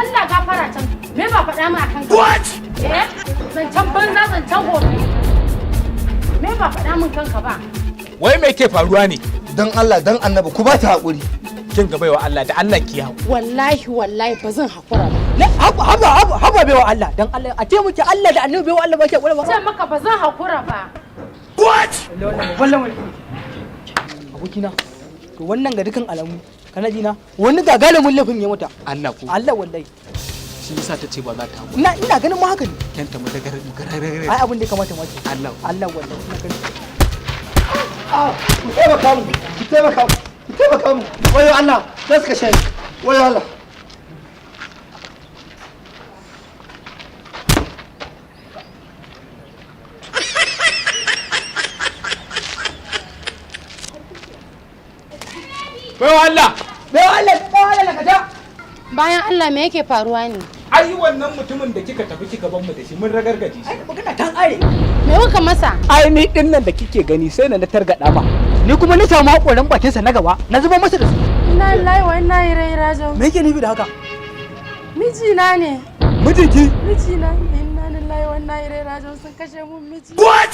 Allah gafara can. Me ba faɗa ma akan ka? What? Zancen banza zancen hoto. Me ba faɗa min kanka ba? Wai me ke faruwa ne? Dan Allah dan Annabi ku ba ta hakuri. Kin ga baiwa Allah da Allah ki hawo. Wallahi ba zan hakura ba. Haba baiwa Allah dan Allah a ce muke Allah da Annabi baiwa Allah ba ke hakura ba. Ce maka ba zan hakura ba. What? Wallahi abokina to wannan ga dukan alamu kana ji na wani gagarumin laifin ya mata. Allah ko. Allah wallahi. Shi yasa ta ce ba za ta hawo. Ina ganin ma haka ne. Kenta mu daga gararare. Ai abin da ya kamata ma ke. Allah wallahi ina ganin. Ku taimaka mu. Wayo Allah, za su kashe ni. Wayo Allah. Baiwa Allah ka ja. Bayan Allah me yake faruwa ne? Ai wannan mutumin da kika tafi kika ban mu da shi mun ragargaje shi. Ai magana ta ƙare. Me kuka masa? Ai ni din nan da kike gani sai na targada ba. Ni kuma na samu hakoran bakin sa na gaba na zuba masa da su. Inna lillahi wa inna ilaihi raji'un. Me yake nufi da haka? Mijina ne. Mijinki? Mijina ne. Inna lillahi wa inna ilaihi raji'un sun kashe mun miji. What?